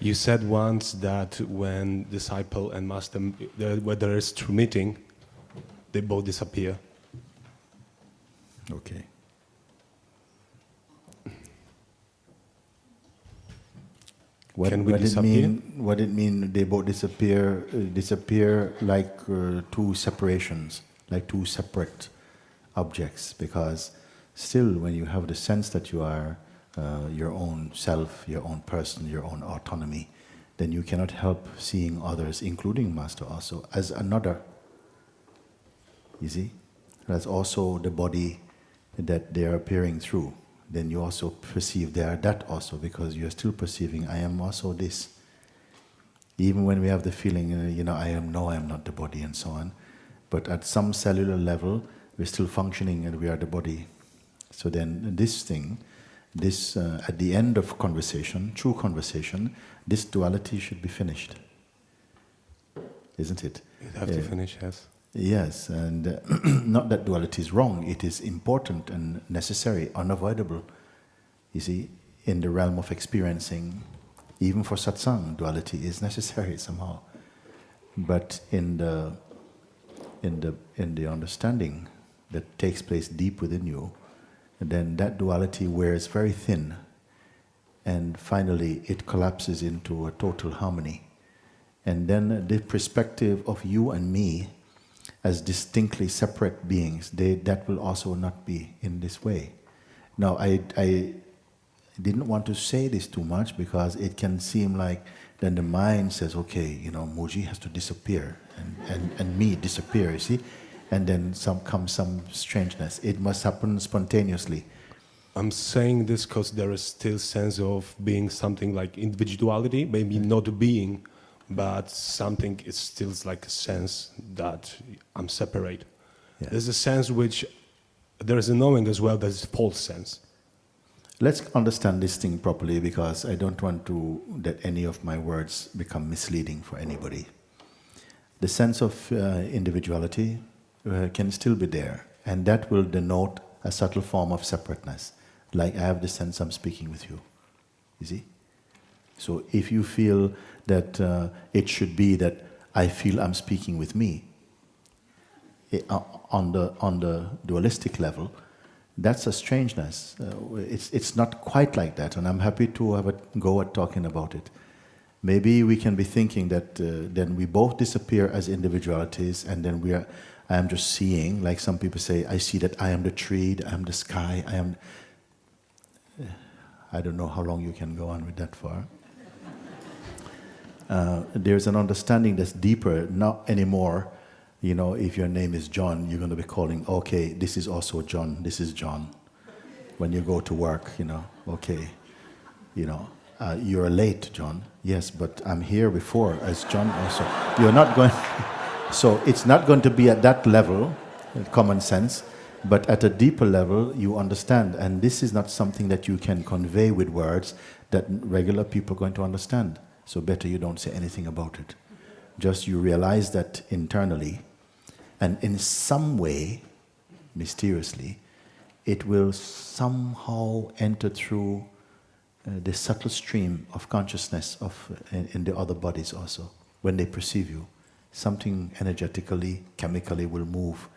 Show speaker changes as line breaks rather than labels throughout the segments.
You said once that when disciple and master, where there is true meeting, they both disappear.
Okay. What it mean they both disappear like two separations, like two separate objects, because still when you have the sense that you are your own self, your own person, your own autonomy, then you cannot help seeing others, including Master also, as another. You see? That's also the body that they are appearing through. Then you also perceive they are that also, because you are still perceiving, I am also this. Even when we have the feeling, I am not the body and so on. But at some cellular level, we're still functioning and we are the body. So then this at the end of conversation, true conversation, this duality should be finished. Isn't it?
You have to finish, yes.
Yes, and not that duality is wrong, it is important and necessary, unavoidable. You see, in the realm of experiencing, even for satsang, duality is necessary somehow. But in the understanding that takes place deep within you, then that duality wears very thin, and finally it collapses into a total harmony. And then the perspective of you and me as distinctly separate beings, that will also not be in this way. Now, I didn't want to say this too much because it can seem like then the mind says, okay, Mooji has to disappear and me disappear, you see? And then comes some strangeness. It must happen spontaneously.
I'm saying this because there is still sense of being something like individuality, maybe not a being, but something is still like a sense that I'm separate. Yeah. There's a sense which, there is a knowing as well that is false sense.
Let's understand this thing properly, because I don't want that any of my words become misleading for anybody. The sense of individuality can still be there, and that will denote a subtle form of separateness. Like I have the sense I'm speaking with you, you see? So if you feel that it should be that I feel I'm speaking with me, on the dualistic level, that's a strangeness. It's not quite like that, and I'm happy to have a go at talking about it. Maybe we can be thinking that then we both disappear as individualities, and then I am just seeing, like some people say, I see that I am the tree, I am the sky, I don't know how long you can go on with that for. There's an understanding that's deeper, not anymore, if your name is John, you're going to be calling, okay, this is also John, this is John. When you go to work, okay, you're late, John. Yes, but I'm here before as John also. You're not going, so it's not going to be at that level, common sense, but at a deeper level, you understand. And this is not something that you can convey with words that regular people are going to understand. So better you don't say anything about it. Just you realize that internally, and in some way, mysteriously, it will somehow enter through the subtle stream of consciousness in the other bodies also. When they perceive you, something energetically, chemically will move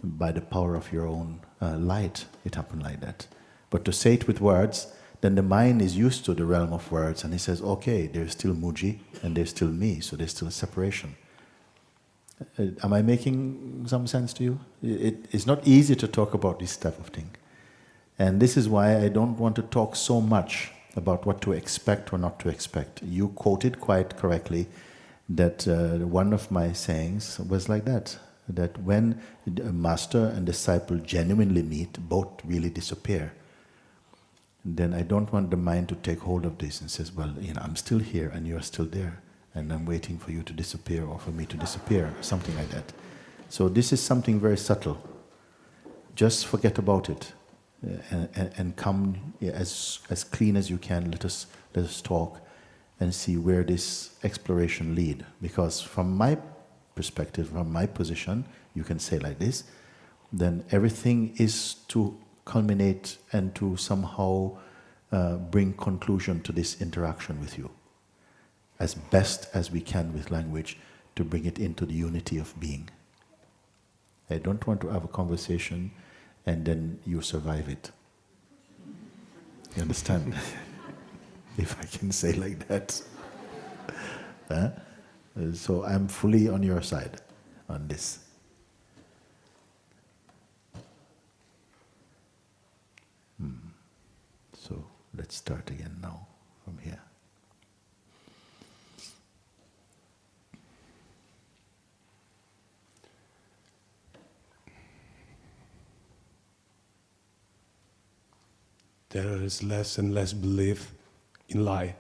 by the power of your own light. It happened like that. But to say it with words, then the mind is used to the realm of words, and he says, okay, there's still Mooji and there's still me, so there's still a separation. Am I making some sense to you? It's not easy to talk about this type of thing. And this is why I don't want to talk so much about what to expect or not to expect. You quoted quite correctly that one of my sayings was like that when a master and disciple genuinely meet, both really disappear. Then I don't want the mind to take hold of this and says, well, I'm still here and you're still there, and I'm waiting for you to disappear or for me to disappear, something like that. So this is something very subtle. Just forget about it and come as clean as you can. Let us talk and see where this exploration lead. Because from my perspective, from my position, you can say like this, then everything is to culminate and to somehow bring conclusion to this interaction with you. as best as we can with language to bring it into the unity of being. I don't want to have a conversation and then you survive it. You understand? If I can say like that. Huh? So I'm fully on your side on this. So let's start again now from here.
There is less and less belief in lie.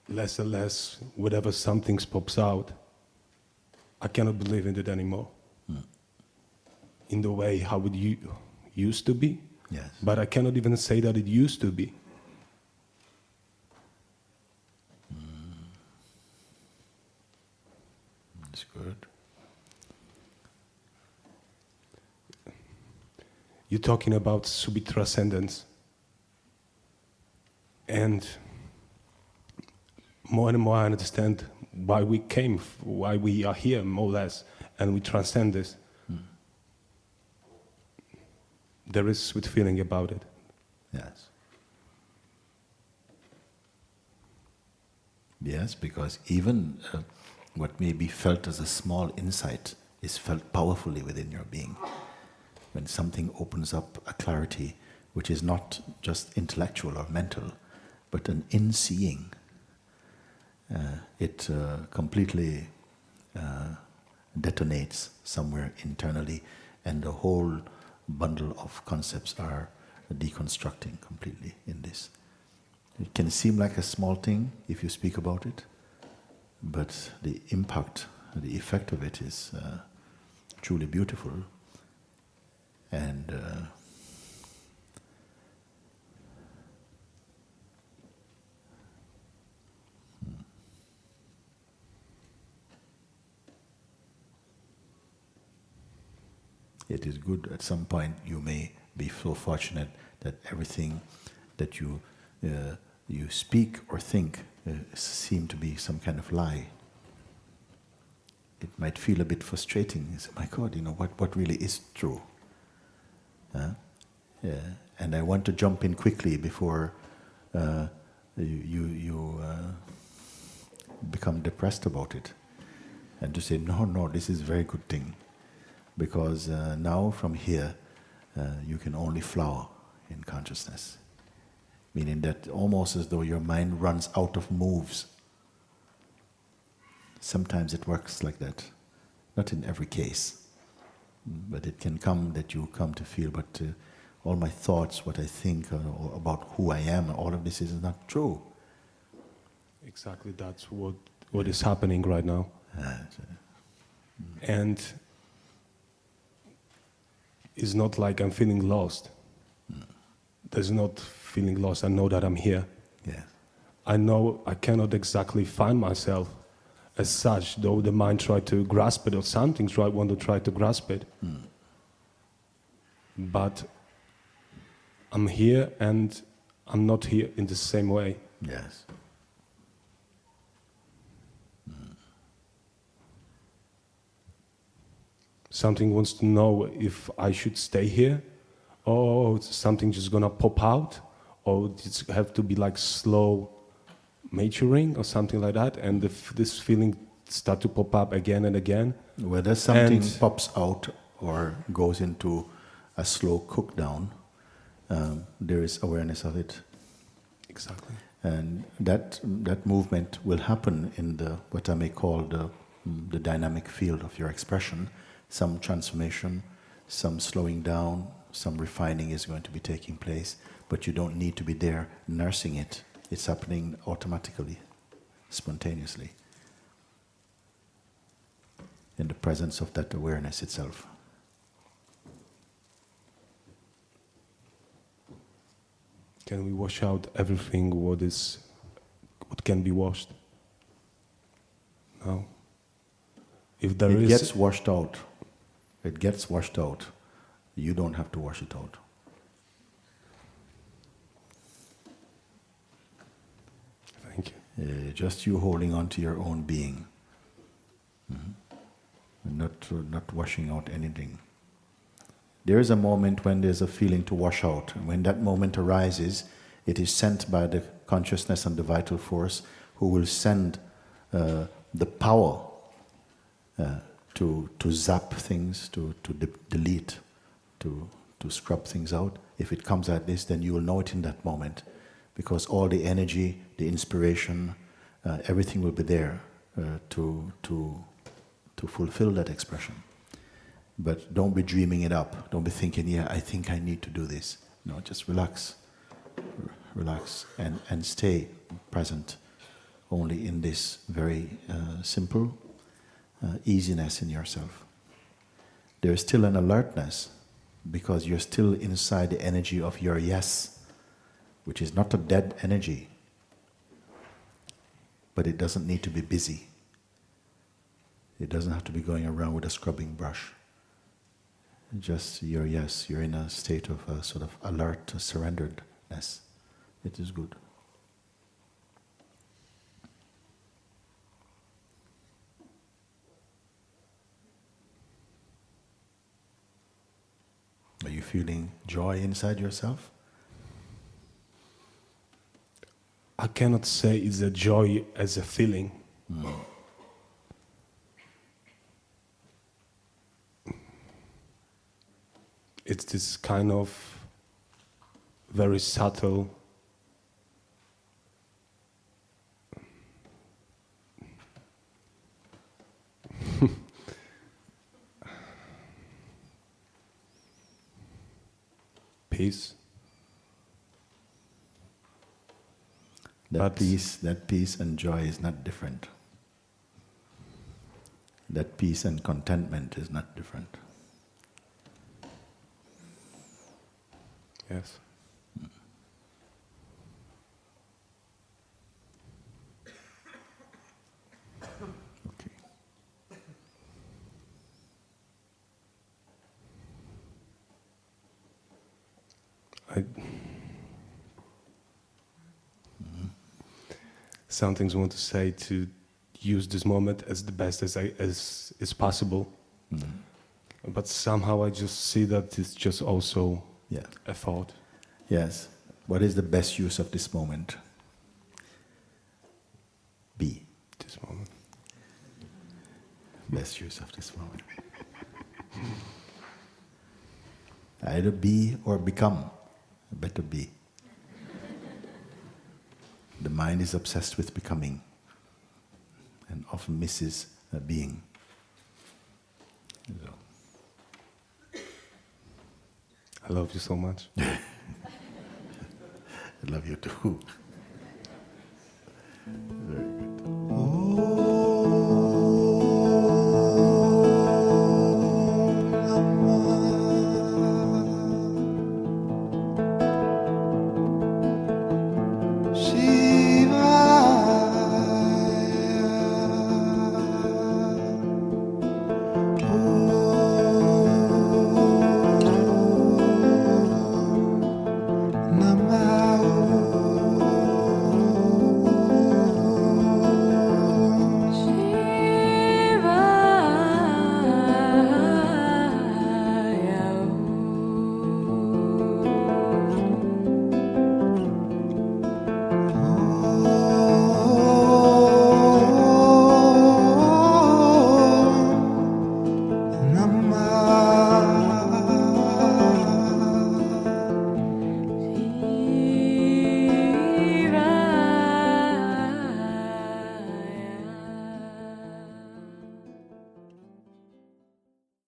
Less and less, whatever something pops out, I cannot believe in it anymore. In the way how it used to be.
Yes.
But I cannot even say that it used to be.
That's good.
You're talking about subit transcendence. And more and more I understand why we came, why we are here, more or less, and we transcend this. There is sweet feeling about it.
Yes. Yes, because even what may be felt as a small insight is felt powerfully within your being. When something opens up a clarity which is not just intellectual or mental, but an in-seeing, it completely detonates somewhere internally, and the whole bundle of concepts are deconstructing completely in this. It can seem like a small thing if you speak about it, but the impact, the effect of it is truly beautiful. And it is good. At some point you may be so fortunate that everything that you speak or think seem to be some kind of lie. It might feel a bit frustrating. You say, my God, what really is true? And I want to jump in quickly before you become depressed about it, and to say, no, this is a very good thing, because now from here you can only flower in consciousness, meaning that almost as though your mind runs out of moves. Sometimes it works like that, not in every case. But it can come that you come to feel, but all my thoughts, what I think about who I am, all of this is not true.
Exactly, that's what is happening right now. And it's not like I'm feeling lost. There's not feeling lost. I know that I'm here.
Yes.
I know I cannot exactly find myself as such, though the mind tried to grasp it, or something want to try to grasp it. But I'm here and I'm not here in the same way.
Yes.
Something wants to know if I should stay here, or something just gonna pop out, or it's have to be like slow maturing or something like that, and this feeling start to pop up again and again.
Whether something pops out or goes into a slow cook down, there is awareness of it.
Exactly.
And that movement will happen in the what I may call the dynamic field of your expression. Some transformation, some slowing down, some refining is going to be taking place, but you don't need to be there nursing it. It's happening automatically, spontaneously, in the presence of that awareness itself.
Can we wash out everything what can be washed? No. If there
It
is,
gets washed out. It gets washed out. You don't have to wash it out. Just you holding on to your own being. Not washing out anything. There is a moment when there's a feeling to wash out. And when that moment arises, it is sent by the consciousness and the vital force who will send the power to zap things, to delete, to scrub things out. If it comes like this, then you will know it in that moment, because all the energy, the inspiration, everything will be there to fulfill that expression. But don't be dreaming it up. Don't be thinking, yeah, I think I need to do this. No, just relax. Relax and stay present only in this very simple easiness in yourself. There is still an alertness because you're still inside the energy of your yes, which is not a dead energy, but it doesn't need to be busy. It doesn't have to be going around with a scrubbing brush. Just your yes, you're in a state of sort of alert, surrenderedness. It is good. Are you feeling joy inside yourself?
I cannot say it's a joy as a feeling. It's this kind of very subtle peace.
That peace and joy is not different. That peace and contentment is not different.
Yes.
Okay.
Some things I want to say to use this moment as the best as possible. But somehow I just see that it's just also a thought.
Yes. What is the best use of this moment? Be.
This moment.
Best use of this moment. Either be or become. Better be. The mind is obsessed with becoming and often misses being. So.
I love you so much.
I love you too.